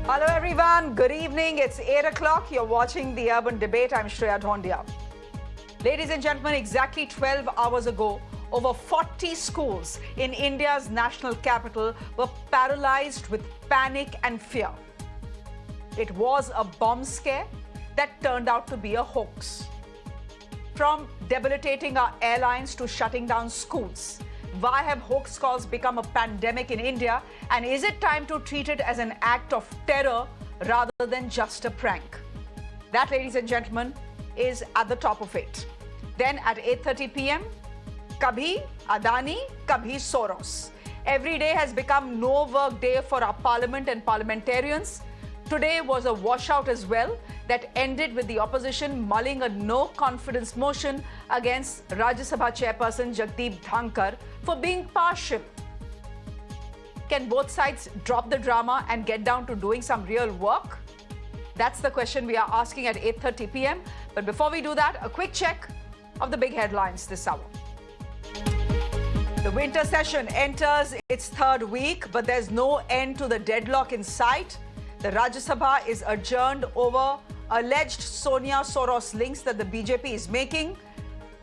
Hello everyone, good evening. It's 8 o'clock. You're watching the Urban Debate. I'm Shreya Dhoundial. Ladies and gentlemen, exactly 12 hours ago, over 40 schools in India's national capital were paralyzed with panic and fear. It was a bomb scare that turned out to be a hoax. From debilitating our airlines to shutting down schools, why have hoax calls become a pandemic in India? And is it time to treat it as an act of terror rather than just a prank? That, ladies and gentlemen, is at the top of it. Then at 8:30 p.m., Kabhi Adani, Kabhi Soros. Every day has become no work day for our parliament and parliamentarians. Today was a washout as well that ended with the opposition mulling a no-confidence motion against Rajya Sabha chairperson Jagdeep Dhankar for being partial. Can both sides drop the drama and get down to doing some real work? That's the question we are asking at 8:30 p.m. But before we do that, a quick check of the big headlines this hour. The winter session enters its third week, but there's no end to the deadlock in sight. The Rajya Sabha is adjourned over alleged Sonia Soros links that the BJP is making.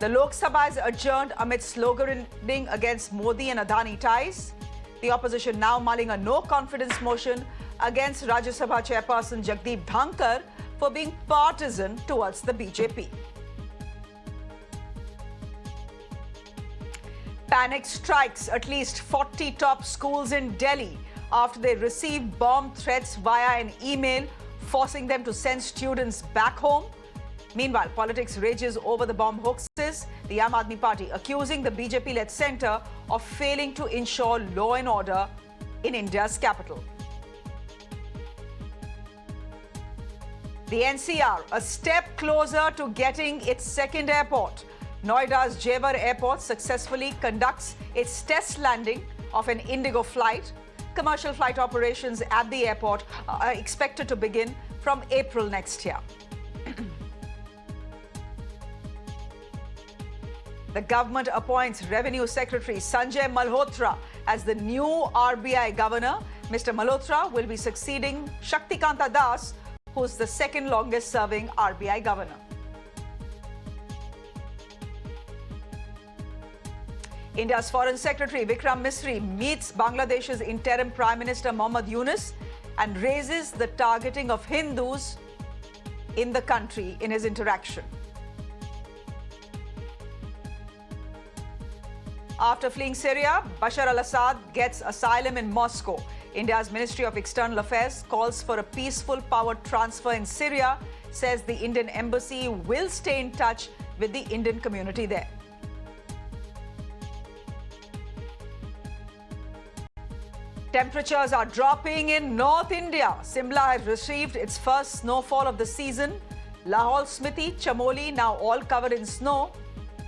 The Lok Sabha is adjourned amid sloganing against Modi and Adani ties. The opposition now mulling a no-confidence motion against Rajya Sabha chairperson Jagdeep Dhankar for being partisan towards the BJP. Panic strikes at least 40 top schools in Delhi after they received bomb threats via an email forcing them to send students back home. Meanwhile, politics rages over the bomb hoaxes, the Aam Aadmi Party accusing the BJP-led centre of failing to ensure law and order in India's capital. The NCR, a step closer to getting its second airport. Noida's Jewar Airport successfully conducts its test landing of an Indigo flight. Commercial flight operations at the airport are expected to begin from April next year. The government appoints Revenue Secretary Sanjay Malhotra as the new RBI governor. Mr. Malhotra will be succeeding Shaktikanta Das, who's the second longest serving RBI governor. India's Foreign Secretary Vikram Misri meets Bangladesh's interim Prime Minister Mohammad Yunus and raises the targeting of Hindus in the country in his interaction. After fleeing Syria, Bashar al-Assad gets asylum in Moscow. India's Ministry of External Affairs calls for a peaceful power transfer in Syria, says the Indian embassy will stay in touch with the Indian community there. Temperatures are dropping in North India. Simla has received its first snowfall of the season. Lahore, Smiti, Chamoli now all covered in snow.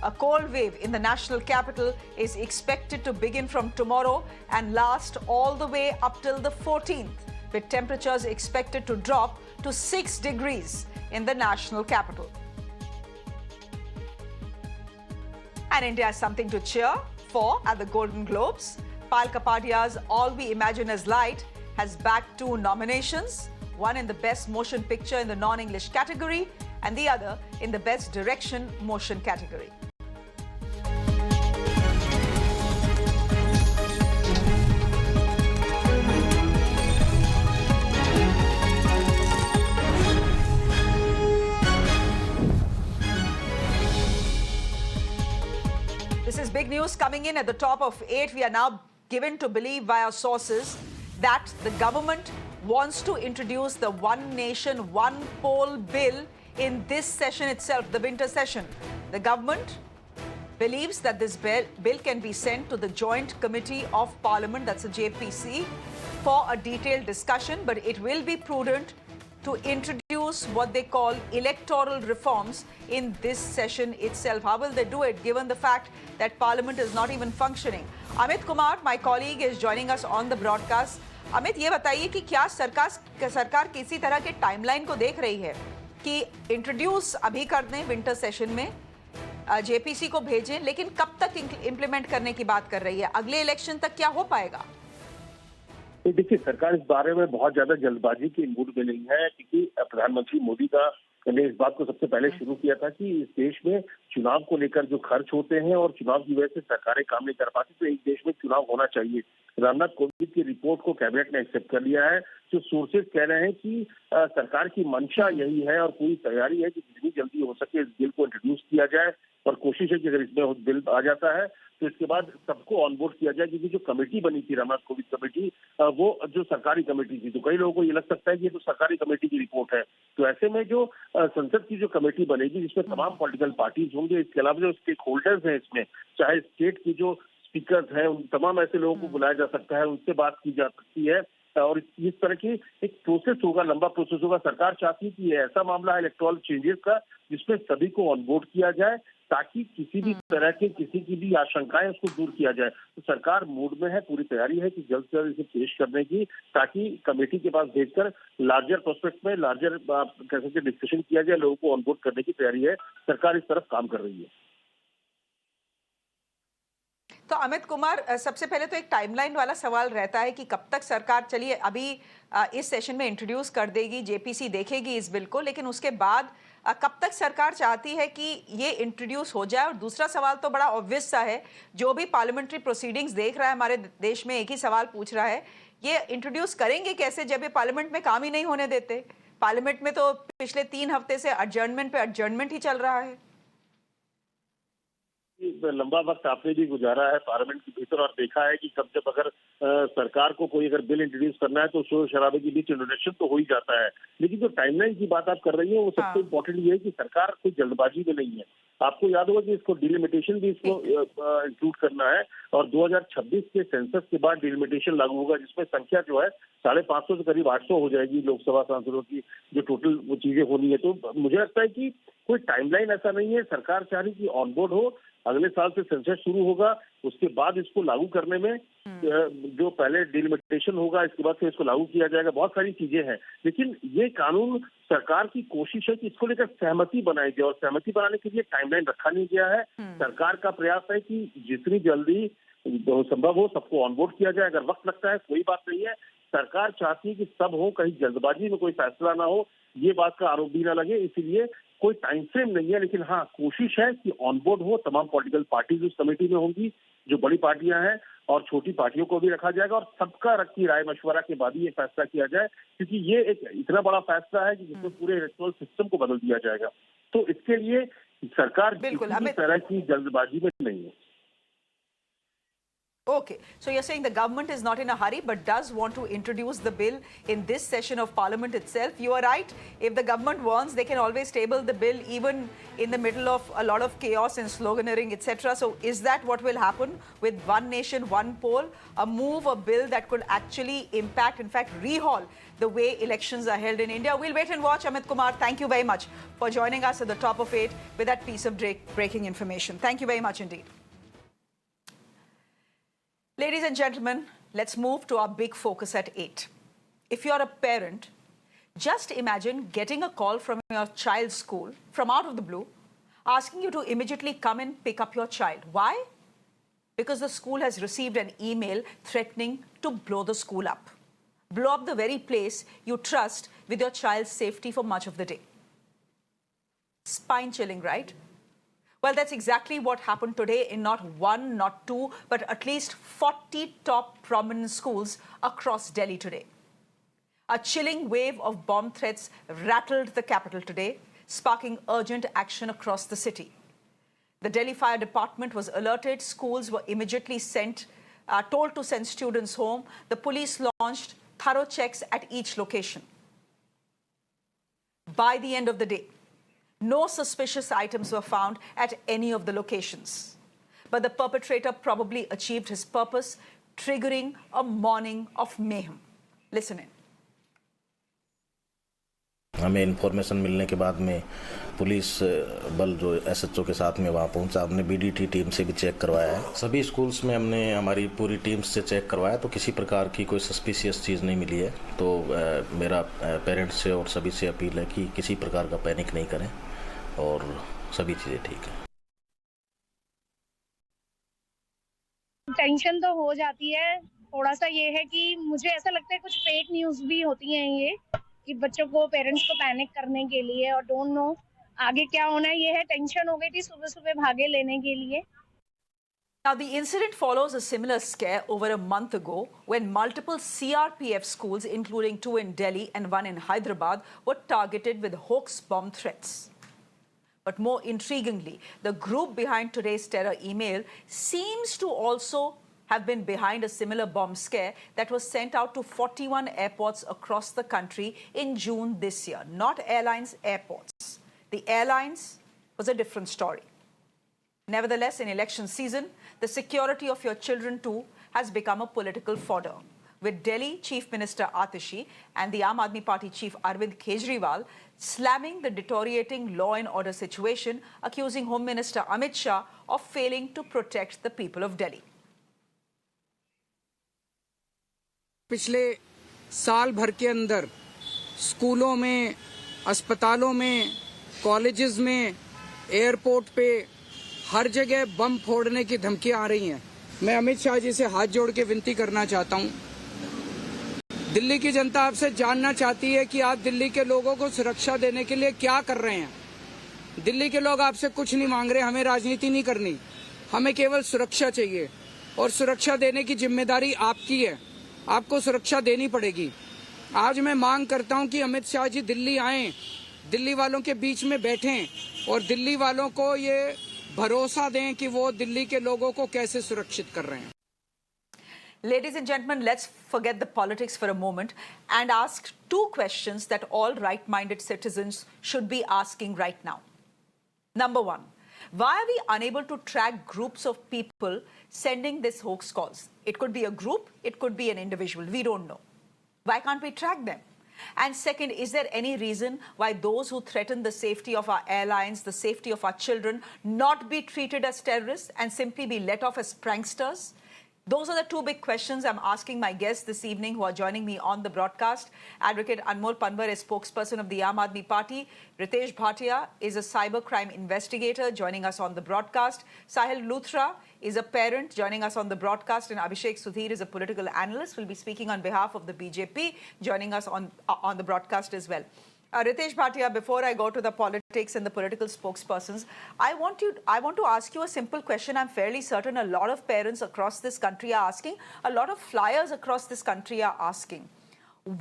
A cold wave in the national capital is expected to begin from tomorrow and last all the way up till the 14th, with temperatures expected to drop to 6 degrees in the national capital. And India has something to cheer for at the Golden Globes. Payal Kapadia's All We Imagine Is Light has bagged 2 nominations, one in the Best Motion Picture in the non-English category and the other in the Best Direction Motion category. This is big news coming in at the top of 8. We are now given to believe via sources that the government wants to introduce the One Nation, One Poll bill in this session itself, the winter session. The government believes that this bill can be sent to the Joint Committee of Parliament, that's the JPC, for a detailed discussion, but it will be prudent to introduce what they call electoral reforms in this session itself. How will they do it, given the fact that Parliament is not even functioning? Amit Kumar, my colleague, is joining us on the broadcast. Amit, ये बताइए कि क्या सरकार किसी तरह के timeline को देख रही है कि इंट्रोड्यूस अभी कर दें विंटर सेशन में, जेपीसी को भेजें, लेकिन कब तक इम्प्लीमेंट करने की बात कर रही है? अगले इलेक्शन तक क्या हो पाएगा? देखिए, सरकार इस बारे में बहुत ज्यादा जल्दबाजी के मूड में नहीं है, क्योंकि प्रधानमंत्री मोदी का ने इस बात को सबसे पहले शुरू किया था कि इस देश में चुनाव को लेकर जो खर्च होते हैं और चुनाव की वजह से सरकारें काम नहीं कर पाती, तो एक देश में चुनाव होना चाहिए। रामनाथ कोविंद की रिपोर्ट को कैबिनेट ने एक्सेप्ट कर लिया है। जो सोर्सेज कह रहे हैं कि सरकार की मंशा यही है और पूरी तैयारी है कि जितनी जल्दी हो सके इस बिल को इंट्रोड्यूस किया जाए, और कोशिश है कि अगर इसमें बिल आ जाता है तो इसके बाद सबको ऑनबोर्ड किया जाए, क्योंकि जो कमेटी बनी थी रामनाथ कोविंद कमेटी, वो जो सरकारी कमेटी थी, तो कई लोगों को ये लग सकता है कि ये तो सरकारी कमेटी की रिपोर्ट है। तो ऐसे में जो संसद की जो कमेटी बनेगी जिसमें तमाम पॉलिटिकल पार्टीज होंगे, इसके अलावा जो स्टेक होल्डर्स हैं इसमें, चाहे स्टेट की जो स्पीकर्स हैं, उन तमाम ऐसे लोगों को बुलाया जा सकता है, उनसे बात की जा सकती है, और इस तरह की एक प्रोसेस होगा, लंबा प्रोसेस होगा। सरकार चाहती है कि ये ऐसा मामला है इलेक्टोरल चेंजेस का जिसमें सभी को ऑनबोर्ड किया जाए, ताकि किसी भी तरह के किसी की भी आशंकाएं उसको दूर किया जाए। तो सरकार मूड में है, पूरी तैयारी है कि जल्द से जल्द इसे पेश करने की, ताकि कमेटी के पास भेजकर लार्जर प्रोस्पेक्ट में लार्जर कह सकते डिस्कशन किया जाए, लोगों को ऑनबोर्ड करने की तैयारी है। सरकार इस तरफ काम कर रही है। तो अमित कुमार, सबसे पहले तो एक टाइमलाइन वाला सवाल रहता है कि कब तक सरकार, चलिए अभी इस सेशन में इंट्रोड्यूस कर देगी, जेपीसी देखेगी इस बिल को, लेकिन उसके बाद कब तक सरकार चाहती है कि ये इंट्रोड्यूस हो जाए? और दूसरा सवाल तो बड़ा ऑब्वियस सा है, जो भी पार्लियामेंट्री प्रोसीडिंग्स देख रहा है हमारे देश में एक ही सवाल पूछ रहा है, ये इंट्रोड्यूस करेंगे कैसे जब ये पार्लियामेंट में काम ही नहीं होने देते? पार्लियामेंट में तो पिछले 3 हफ्ते से एडजर्नमेंट पे एडजर्नमेंट ही चल रहा है। लंबा वक्त आपने भी गुजारा है पार्लियामेंट के भीतर और देखा है कि कब जब अगर सरकार को कोई अगर बिल इंट्रोड्यूस करना है तो शोर शराबे के बीच इंट्रोडक्शन तो हो ही जाता है। लेकिन जो टाइमलाइन की बात आप कर रही है वो सबसे इम्पोर्टेंट ये है कि सरकार कोई जल्दबाजी में नहीं है। आपको याद होगा कि इसको डिलिमिटेशन भी इसको इंक्लूड करना है, और 2026 के सेंसस के बाद डिलिमिटेशन लागू होगा, जिसमें संख्या जो है 550 से करीब 800 हो जाएगी लोकसभा सांसदों की, जो टोटल वो चीजें होनी है। तो मुझे लगता है कि कोई टाइमलाइन ऐसा नहीं है। सरकार चाह रही कि ऑनबोर्ड हो, अगले साल से सेंसस शुरू होगा, उसके बाद इसको लागू करने में जो पहले डिलिमिटेशन होगा, इसके बाद फिर इसको लागू किया जाएगा, बहुत सारी चीजें हैं। लेकिन ये कानून, सरकार की कोशिश है कि इसको लेकर सहमति बनाई जाए, और सहमति बनाने के लिए टाइमलाइन रखा नहीं गया है। सरकार का प्रयास है कि जितनी जल्दी संभव हो सबको ऑनबोर्ड किया जाए। अगर वक्त लगता है कोई बात नहीं है, सरकार चाहती है कि सब हो, कहीं जल्दबाजी में कोई फैसला ना हो, ये बात का आरोप भी ना लगे, इसीलिए कोई टाइम फ्रेम नहीं है। लेकिन हाँ, कोशिश है कि ऑनबोर्ड हो, तमाम पॉलिटिकल पार्टीज उस कमेटी में होंगी, जो बड़ी पार्टियां हैं, और छोटी पार्टियों को भी रखा जाएगा, और सबका रखी राय मशवरा के बाद ही ये फैसला किया जाए, क्योंकि ये एक इतना बड़ा फैसला है कि जिसमें पूरे इलेक्टोरल सिस्टम को बदल दिया जाएगा। तो इसके लिए सरकार किसी तरह की जल्दबाजी में नहीं है। Okay, so you're saying the government is not in a hurry but does want to introduce the bill in this session of Parliament itself. You are right. If the government wants, they can always table the bill even in the middle of a lot of chaos and sloganeering, etc. So is that what will happen with One Nation, One Poll? A move, a bill that could actually impact, in fact, rehaul the way elections are held in India. We'll wait and watch. Amit Kumar, thank you very much for joining us at the top of 8 with that piece of breaking information. Thank you very much indeed. Ladies and gentlemen, let's move to our big focus at 8. If you're a parent, just imagine getting a call from your child's school from out of the blue, asking you to immediately come and pick up your child. Why? Because the school has received an email threatening to blow the school up. Blow up the very place you trust with your child's safety for much of the day. Spine-chilling, right? Well, that's exactly what happened today in not one, not two, but at least 40 top prominent schools across Delhi today. A chilling wave of bomb threats rattled the capital today, sparking urgent action across the city. The Delhi Fire Department was alerted. Schools were immediately told to send students home. The police launched thorough checks at each location. By the end of the day, no suspicious items were found at any of the locations. But the perpetrator probably achieved his purpose, triggering a morning of mayhem. Listen in. हमें information मिलने के बाद में police बल जो SHO के साथ में वहाँ पहुँचा, हमने बीडीटी टीम से भी चेक करवाया है। सभी स्कूल्स में हमने हमारी पूरी टीम से चेक करवाया, तो किसी प्रकार की कोई सस्पिशियस चीज़ नहीं मिली है। तो मेरा पेरेंट्स से और सभी से अपील है कि किसी प्रकार का पैनिक नहीं करें और सभी चीज़ें ठीक है। टेंशन तो हो जाती है, थोड़ा सा ये है कि मुझे ऐसा लगता है कुछ फेक न्यूज़ भी होती हैं ये, कि बच्चों को, पेरेंट्स को पैनिक करने के लिए, और डोंट नो आगे क्या होना है। ये है, टेंशन हो गई थी सुबह-सुबह भागे लेने के लिए। Now, the incident follows a similar scare over a month ago when multiple CRPF schools, including 2 in Delhi and 1 in Hyderabad, were targeted with hoax bomb threats. But more intriguingly, the group behind today's terror email seems to also have been behind a similar bomb scare that was sent out to 41 airports across the country in June this year. Not airlines, airports. The airlines was a different story. Nevertheless, in election season, the security of your children too has become a political fodder. With Delhi Chief Minister Atishi and the Aam Aadmi Party Chief Arvind Kejriwal slamming the deteriorating law and order situation, accusing Home Minister Amit Shah of failing to protect the people of Delhi. पिछले साल भर के अंदर स्कूलों में, अस्पतालों में, colleges में, एयरपोर्ट पे हर जगह बम फोड़ने की धमकियां आ रही हैं। मैं अमित शाह जी से हाथ जोड़ के विनती करना चाहता हूं, दिल्ली की जनता आपसे जानना चाहती है कि आप दिल्ली के लोगों को सुरक्षा देने के लिए क्या कर रहे हैं। दिल्ली के लोग आपसे कुछ नहीं मांग रहे, हमें राजनीति नहीं करनी, हमें केवल सुरक्षा चाहिए, और सुरक्षा देने की जिम्मेदारी आपकी है, आपको सुरक्षा देनी पड़ेगी। आज मैं मांग करता हूं कि अमित शाह जी दिल्ली आएं, दिल्ली वालों के बीच में बैठें और दिल्ली वालों को ये भरोसा दें कि वो दिल्ली के लोगों को कैसे सुरक्षित कर रहे हैं। Ladies and gentlemen, let's forget the politics for a moment and ask two questions that all right-minded citizens should be asking right now. Number one, why are we unable to track groups of people sending these hoax calls? It could be a group, it could be an individual, we don't know. Why can't we track them? And second, is there any reason why those who threaten the safety of our airlines, the safety of our children, not be treated as terrorists and simply be let off as pranksters? Those are the two big questions I'm asking my guests this evening who are joining me on the broadcast. Advocate Anmol Panwar is spokesperson of the Aam Aadmi Party. Ritesh Bhatia is a cybercrime investigator joining us on the broadcast. Sahil Luthra is a parent joining us on the broadcast. And Abhishek Sudhir is a political analyst. Will be speaking on behalf of the BJP, joining us on the broadcast as well. Ritesh Bhatia, before I go to the politics and the political spokespersons, I want to ask you a simple question. I'm fairly certain a lot of parents across this country are asking, a lot of flyers across this country are asking,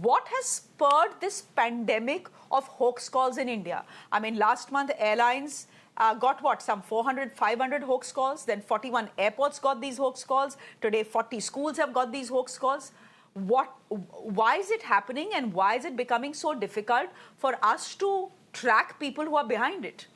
what has spurred this pandemic of hoax calls in India? I mean, last month airlines got what, some 400, 500 hoax calls, then 41 airports got these hoax calls, today 40 schools have got these hoax calls. Why is it happening, and why is it becoming so difficult for us to track people who are behind it?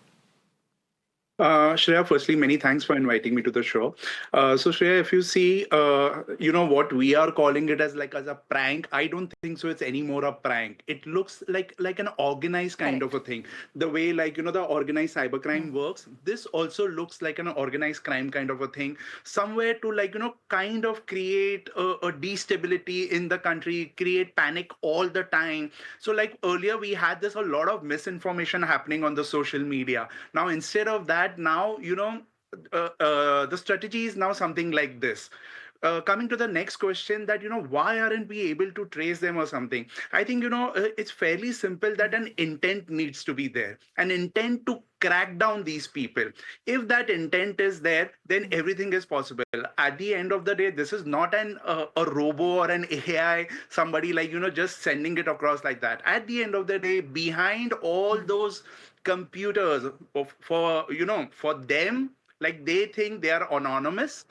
Shreya, firstly, many thanks for inviting me to the show. So Shreya, if you see, what we are calling it as a prank, I don't think so it's any more a prank. It looks like an organized kind of a thing. The way the organized cybercrime works, this also looks like an organized crime kind of a thing. Somewhere to kind of create a destability in the country, create panic all the time. So earlier we had a lot of misinformation happening on the social media. Now instead of that, now the strategy is now something like this. Coming to the next question, that why aren't we able to trace them or something? I think it's fairly simple that an intent needs to be there, an intent to crack down these people. If that intent is there, then everything is possible. At the end of the day, this is not a robo or an AI, somebody just sending it across like that. At the end of the day, behind all those computers, for them, they think they are anonymous.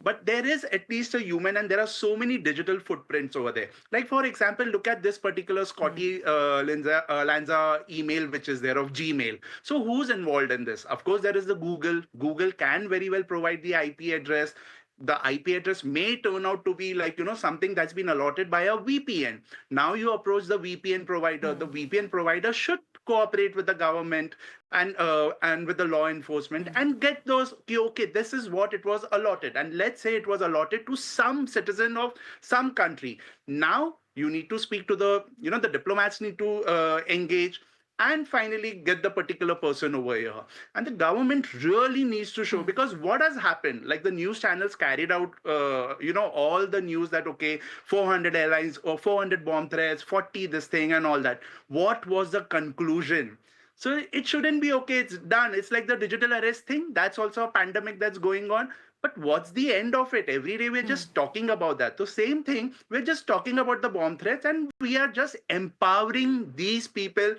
But there is at least a human, and there are so many digital footprints over there. For example, look at this particular Scotty Lanza email, which is there of Gmail. So who's involved in this? Of course, there is the Google. Google can very well provide the IP address. The IP address may turn out to be something that's been allotted by a VPN. Now you approach the VPN provider. The VPN provider should cooperate with the government and with the law enforcement and get those, okay, this is what it was allotted. And let's say it was allotted to some citizen of some country. Now you need to speak to the diplomats need to engage. and finally get the particular person over here. And the government really needs to show, because what has happened, like the news channels carried out, all the news that, okay, 400 airlines or 400 bomb threats, 40 this thing and all that. What was the conclusion? So it shouldn't be okay, it's done. It's like the digital arrest thing. That's also a pandemic that's going on. But what's the end of it? Every day we're just talking about that. So same thing, we're just talking about the bomb threats and we are just empowering these people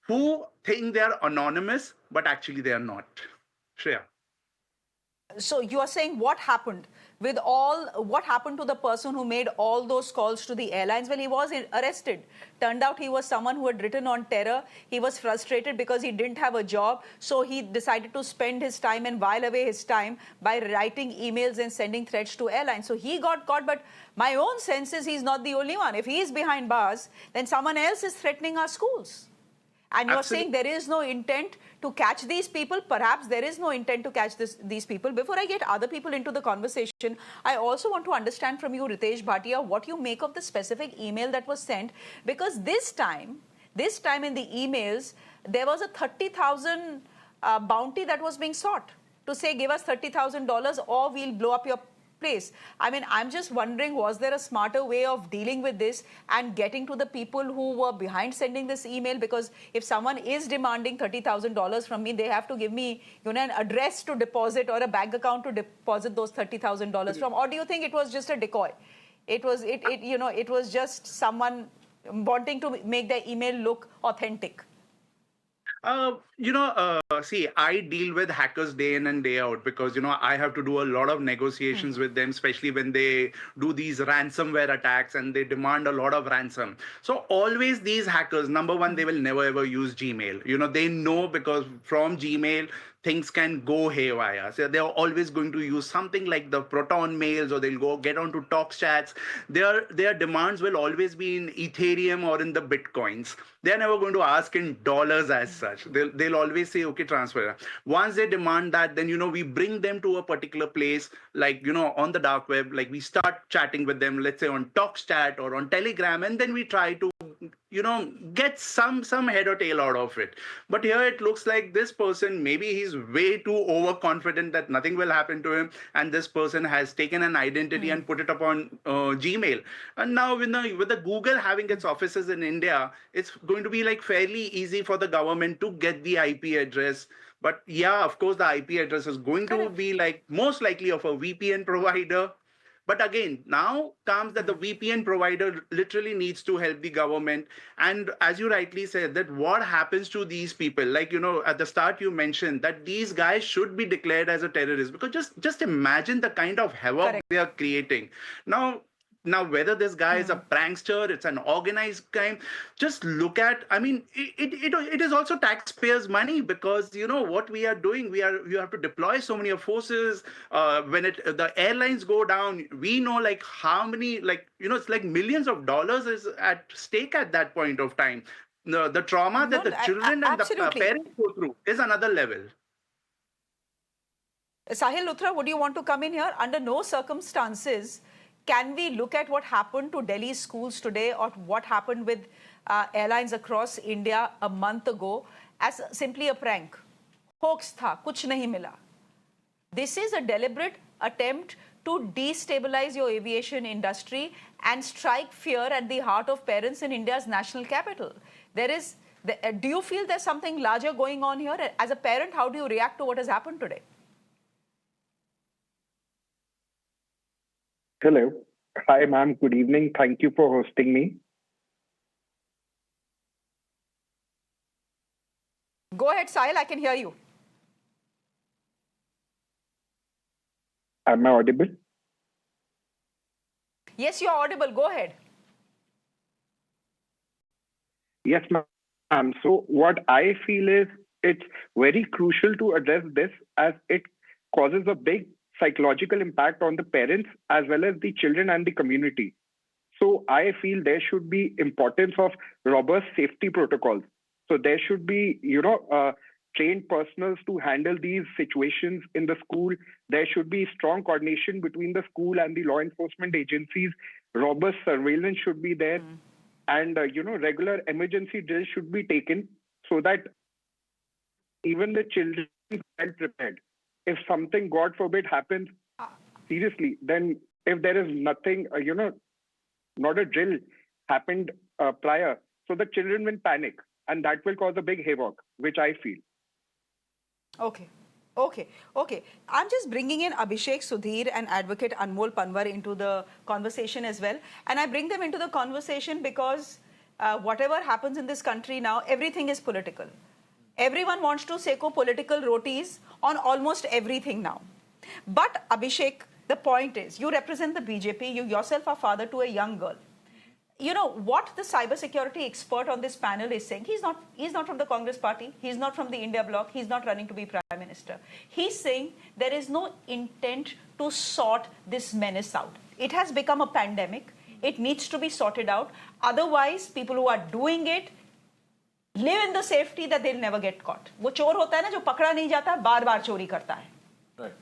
who think they are anonymous, but actually they are not. Shreya. So you are saying what happened what happened to the person who made all those calls to the airlines? Well, he was arrested. Turned out he was someone who had written on terror. He was frustrated because he didn't have a job. So he decided to spend his time and while away his time by writing emails and sending threats to airlines. So he got caught, but my own sense is he's not the only one. If he is behind bars, then someone else is threatening our schools. And you're saying there is no intent to catch these people. Perhaps there is no intent to catch these people. Before I get other people into the conversation, I also want to understand from you, Ritesh Bhatia, what you make of the specific email that was sent. Because this time in the emails, there was a 30,000 bounty that was being sought to say, give us $30,000 or we'll blow up your place. I mean, I'm just wondering, was there a smarter way of dealing with this and getting to the people who were behind sending this email? Because if someone is demanding $30,000 from me, they have to give me, an address to deposit or a bank account to deposit those $30,000 from. Or do you think it was just a decoy? It was just someone wanting to make their email look authentic. See, I deal with hackers day in and day out because, I have to do a lot of negotiations with them, especially when they do these ransomware attacks and they demand a lot of ransom. So always these hackers, number one, they will never ever use Gmail. They know because from Gmail, things can go haywire. So they're always going to use something like the Proton mails, or they'll go get onto Talks chats. Their demands will always be in Ethereum or in the Bitcoins. They're never going to ask in dollars as such. They'll always say, okay, transfer. Once they demand that, then, we bring them to a particular place, like, on the dark web, like we start chatting with them, let's say on Talks chat or on Telegram, and then we try to, get some head or tail out of it. But here it looks like this person, maybe he's way too overconfident that nothing will happen to him, and this person has taken an identity and put it up on Gmail. And now with the Google having its offices in India, it's going to be like fairly easy for the government to get the IP address. But yeah, of course, the IP address is going to be like most likely of a VPN provider. But again, now comes that the VPN provider literally needs to help the government. And as you rightly said, that what happens to these people, like, at the start you mentioned that these guys should be declared as a terrorist, because just imagine the kind of havoc they are creating. Now, whether this guy is a prankster, it's an organized crime, just look at, I mean, it is also taxpayers' money, because, what we are doing, you have to deploy so many forces. When the airlines go down, we know like how many, like, it's like millions of dollars is at stake at that point of time. The trauma that the children and the parents go through is another level. Sahil Luthra, would you want to come in here? Under no circumstances can we look at what happened to Delhi schools today or what happened with airlines across India a month ago as simply a prank? Hoax tha, kuch nahi mila. This is a deliberate attempt to destabilize your aviation industry and strike fear at the heart of parents in India's national capital. Do you feel there's something larger going on here? As a parent, how do you react to what has happened today? Hello. Hi, ma'am. Good evening. Thank you for hosting me. Go ahead, Sahil. I can hear you. Am I audible? Yes, you're audible. Go ahead. Yes, ma'am. So what I feel is it's very crucial to address this, as it causes a big psychological impact on the parents as well as the children and the community. So I feel there should be importance of robust safety protocols. So there should be, trained personnel to handle these situations in the school. There should be strong coordination between the school and the law enforcement agencies. Robust surveillance should be there. And, regular emergency drills should be taken so that even the children are well prepared. If something, God forbid, happens, seriously, then if there is nothing, not a drill happened prior, so the children will panic, and that will cause a big havoc, which I feel. Okay. I'm just bringing in Abhishek, Sudhir and advocate Anmol Panwar into the conversation as well. And I bring them into the conversation because whatever happens in this country now, everything is political. Everyone wants to seko political rotis on almost everything now. But Abhishek, the point is, you represent the BJP, you yourself are father to a young girl. You know, what the cybersecurity expert on this panel is saying, he's not from the Congress party, he's not from the India bloc, he's not running to be Prime Minister. He's saying there is no intent to sort this menace out. It has become a pandemic. It needs to be sorted out. Otherwise, people who are doing it live in the safety that they'll never get caught. वो चोर होता है ना जो पकड़ा नहीं जाता, बार-बार चोरी करता है. Right.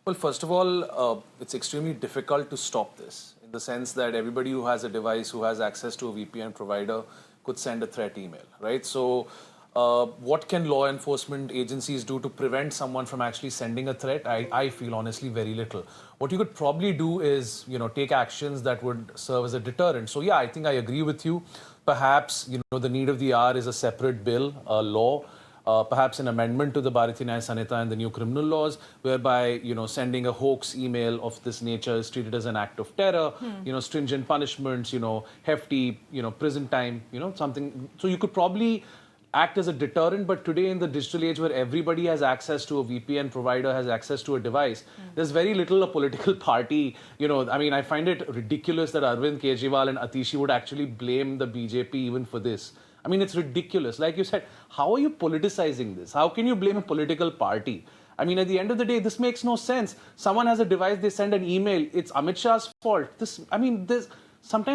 Well, first of all, it's extremely difficult to stop this, in the sense that everybody who has a device, who has access to a VPN provider, could send a threat email, right? So what can law enforcement agencies do to prevent someone from actually sending a threat? I feel honestly very little. What you could probably do is, take actions that would serve as a deterrent. So yeah, I think I agree with you. Perhaps, the need of the hour is a separate bill, a law, perhaps an amendment to the Bharatiya Nyaya Sanhita and the new criminal laws, whereby, sending a hoax email of this nature is treated as an act of terror, stringent punishments, hefty, prison time, something. So you could probably act as a deterrent, but today in the digital age where everybody has access to a VPN provider, has access to a device, there's very little a political party, I find it ridiculous that Arvind Kejriwal and Atishi would actually blame the BJP even for this. It's ridiculous. Like you said, how are you politicizing this? How can you blame a political party? At the end of the day, this makes no sense. Someone has a device, they send an email, it's Amit Shah's fault. Sometimes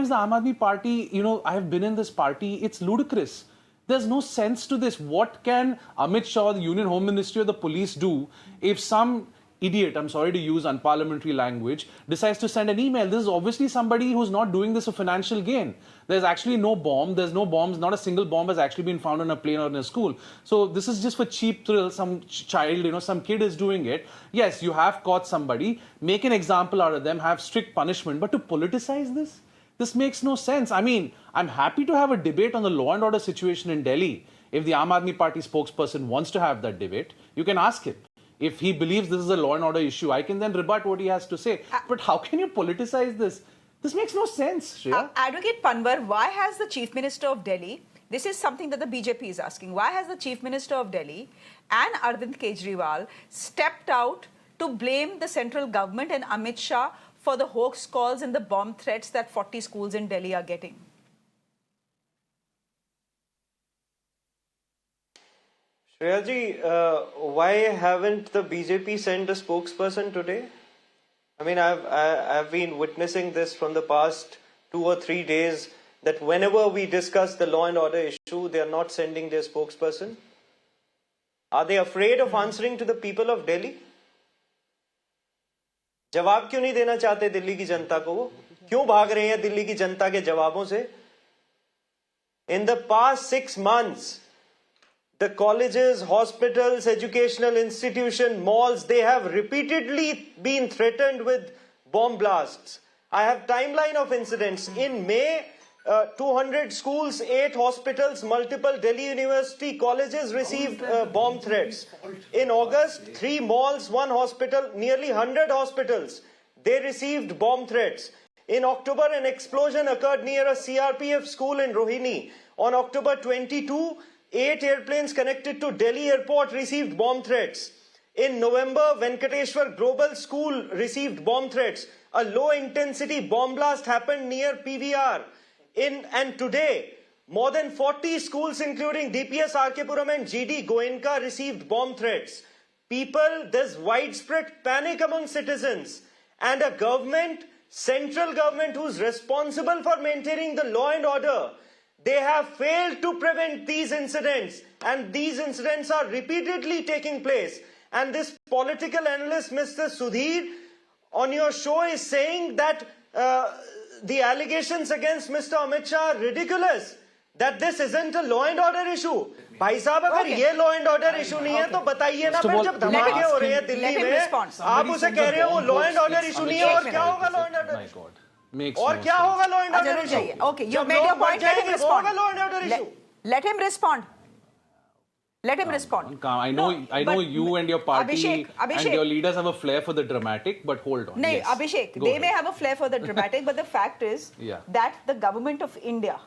the Aam Aadmi Party, I have been in this party, it's ludicrous. There's no sense to this. What can Amit Shah, the Union Home Ministry or the police do if some idiot, I'm sorry to use unparliamentary language, decides to send an email? This is obviously somebody who's not doing this for financial gain. There's actually no bomb, there's no bombs, not a single bomb has actually been found on a plane or in a school. So this is just for cheap thrill, some child, some kid is doing it. Yes, you have caught somebody, make an example out of them, have strict punishment, but to politicize this? This makes no sense. I'm happy to have a debate on the law and order situation in Delhi. If the Aam Aadmi Party spokesperson wants to have that debate, you can ask him. If he believes this is a law and order issue, I can then rebut what he has to say. But how can you politicize this? This makes no sense, Shreya. Advocate Panwar, why has the Chief Minister of Delhi, this is something that the BJP is asking, why has the Chief Minister of Delhi and Arvind Kejriwal stepped out to blame the central government and Amit Shah for the hoax calls and the bomb threats that 40 schools in Delhi are getting? Shreya ji, why haven't the BJP sent a spokesperson today? I've been witnessing this from the past 2 or 3 days, that whenever we discuss the law and order issue, they are not sending their spokesperson. Are they afraid of answering to the people of Delhi? जवाब क्यों नहीं देना चाहते दिल्ली की जनता को? क्यों भाग रहे हैं दिल्ली की जनता के जवाबों से? In the past 6 months, the colleges, hospitals, educational institutions, malls, they have repeatedly been threatened with bomb blasts. I have timeline of incidents. In May, 200 schools, 8 hospitals, multiple Delhi University colleges received bomb threats. In August, 3 malls, 1 hospital, nearly 100 hospitals, they received bomb threats. In October, an explosion occurred near a CRPF school in Rohini. On October 22, 8 airplanes connected to Delhi airport received bomb threats. In November, Venkateshwar Global School received bomb threats. A low-intensity bomb blast happened near PVR. And today, more than 40 schools, including DPS Arkepuram and GD Goenka, received bomb threats. There's widespread panic among citizens. And a government, central government, who's responsible for maintaining the law and order, they have failed to prevent these incidents. And these incidents are repeatedly taking place. And this political analyst, Mr. Sudhir, on your show is saying that the allegations against Mr. Amit Shah are ridiculous. that this isn't a law and order issue. भाई साहब अगर ये law and order issue नहीं है तो बताइए ना फिर जब धमाके हो रहे हैं दिल्ली में आप उसे कह रहे हो वो law and order issue नहीं है और क्या होगा law and order issue? और क्या होगा law and order issue? Okay, you made your point. Let him respond. होगा law and order issue. Let him respond. Let him respond. I know you and your party and your leaders have a flair for the dramatic, but hold on. No, yes. Abhishek, they may have a flair for the dramatic, but the fact is that the government of India,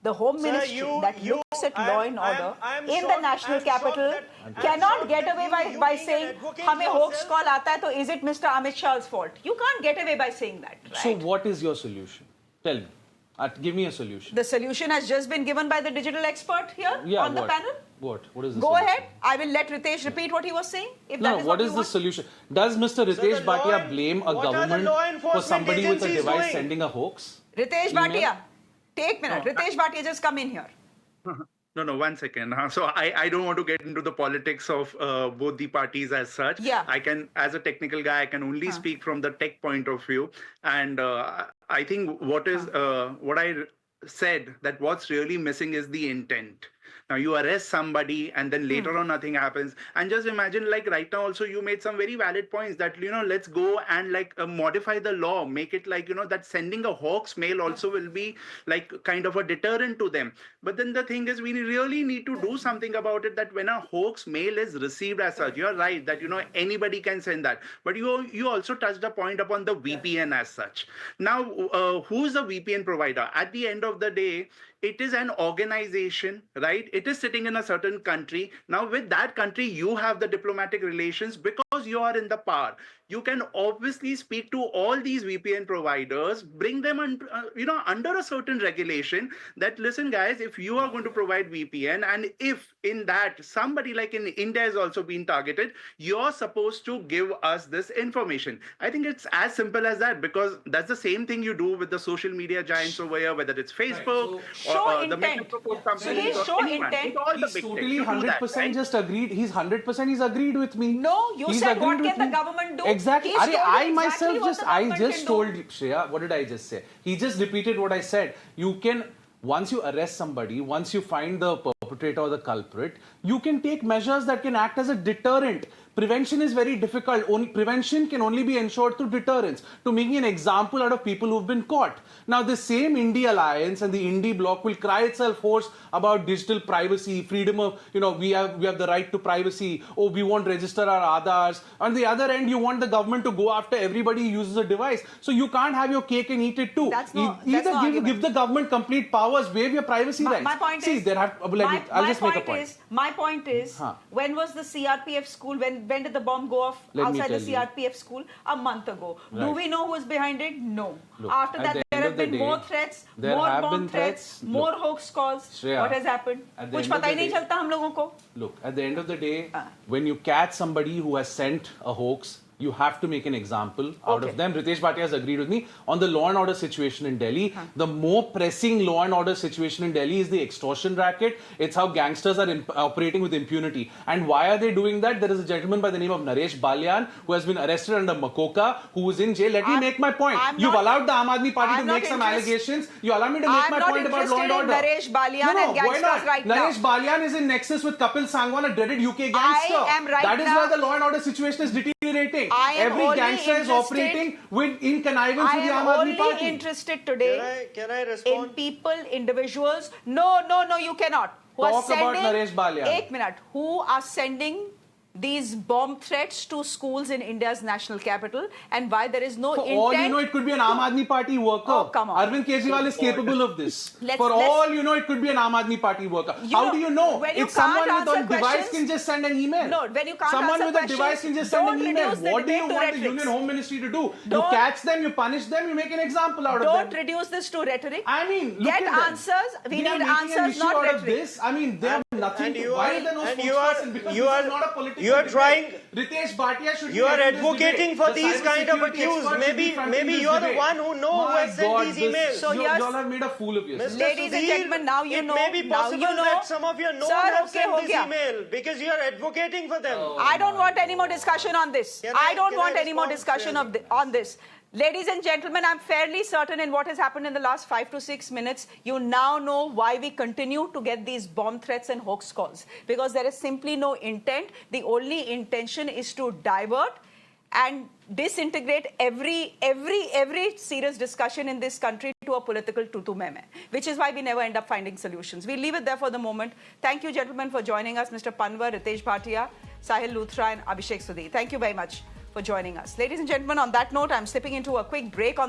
the Home Ministry that looks at law and order in the national capital cannot get away by saying, "Hame hoax call aata hai, to is it Mr. Amit Shah's fault?" You can't get away by saying that, right? So what is your solution? Tell me. Give me a solution. The solution has just been given by the digital expert here on the panel. What is the Go solution? ahead. I will let Ritesh repeat what he was saying. If No, that is what is you the want. solution? Does Mr. Ritesh Bhatia blame a government for somebody with a device doing? sending a hoax? Ritesh Bhatia, take a minute. Ritesh Bhatia, just come in here. No, 1 second. So I don't want to get into the politics of both the parties as such. Yeah. I can, as a technical guy, I can only speak from the tech point of view. And I think what I said that what's really missing is the intent. Now you arrest somebody and then later on nothing happens. And just imagine, like right now also you made some very valid points that, let's go and like modify the law, make it like, that sending a hoax mail also will be like kind of a deterrent to them. But then the thing is we really need to do something about it, that when a hoax mail is received as such, you're right that, anybody can send that. But you also touched a point upon the VPN as such. Now, who's the VPN provider? At the end of the day, it is an organization, right? It is sitting in a certain country. Now, with that country, you have the diplomatic relations because you are in the power. You can obviously speak to all these VPN providers, bring them under a certain regulation that, listen, guys, if you are going to provide VPN and if in that somebody like in India is also being targeted, you're supposed to give us this information. I think it's as simple as that, because that's the same thing you do with the social media giants over here, whether it's Facebook or the intent. companies. He's show intent. He's totally 100% just agreed. He's 100% he's agreed with me. No, you He's said what agreed can with the me. government do? Exactly. He's told you I exactly myself what just the government can told do. you, Shreya, what did I just say? He just repeated what I said. You can, once you arrest somebody, once you find the perpetrator or the culprit, you can take measures that can act as a deterrent. Prevention is very difficult. Prevention can only be ensured through deterrence. To make an example out of people who've been caught. Now, the same Indie Alliance and the Indie Bloc will cry itself hoarse about digital privacy, freedom of, we have the right to privacy. Oh, we won't register our Aadhars. On the other end, you want the government to go after everybody who uses a device. So you can't have your cake and eat it too. Either give the government complete powers, waive your privacy rights. My point is, I'll just make a point. My point is, when was the CRPF school, when did the bomb go off outside the CRPF school? A month ago. Right. Do we know who was behind it? No. Look, after that, there have been more threats, more bomb threats, more hoax calls. Shreya, what has happened? Kuch pata hi nahi chalta hum logon ko. Look, at the end of the day, when you catch somebody who has sent a hoax, you have to make an example out of them. Ritesh Bhatia has agreed with me on the law and order situation in Delhi. The more pressing law and order situation in Delhi is the extortion racket. It's how gangsters are operating with impunity. And why are they doing that? There is a gentleman by the name of Naresh Balyan who has been arrested under Makoka, who is in jail. Let me make my point. You've allowed the Aam Aadmi Party to make some allegations. You allow me to make my point about law and order. Naresh Balyan and gangsters right now. Naresh Balyan is in nexus with Kapil Sangwan, a dreaded UK gangster. That is why the law and order situation is deteriorating. Every gangster is operating in connivance with the Aam Aadmi Party. I am only interested today can I respond? in people, individuals. No, you cannot. Talk about Naresh Balyan. 1 minute. Who are sending these bomb threats to schools in India's national capital, and why there is no intent. For all you know, it could be an Aam Aadmi Party worker. Oh, come on. Arvind Kejriwal is capable of this. For all you know, it could be an Aam Aadmi Party worker. How do you know? If someone with a device can just send an email. No, when you can't someone answer with a device can just send an email. What do you want the Union Home Ministry to do? You catch them, you punish them, you make an example out of them. Don't reduce this to rhetoric. I mean, look get at answers. We need answers, not rhetoric. I mean, they have nothing. Why is there no spokesperson? Because this is not a political you are trying. Ritesh Bhatia should. You are advocating for these kind of accused. Maybe you are the one who has sent these emails. So you all have made a fool of yourself. Ladies and gentlemen, now you know. It may be possible that some of you know have sent this email because you are advocating for them. I don't want any more discussion on this. I don't want any more discussion on this. Ladies and gentlemen, I'm fairly certain in what has happened in the last 5 to 6 minutes, you now know why we continue to get these bomb threats and hoax calls. Because there is simply no intent. The only intention is to divert and disintegrate every serious discussion in this country to a political tutu meme, which is why we never end up finding solutions. We leave it there for the moment. Thank you, gentlemen, for joining us. Mr. Panwar, Ritesh Bhatia, Sahil Luthra and Abhishek Sudhi. Thank you very much for joining us. Ladies and gentlemen, on that note, I'm slipping into a quick break on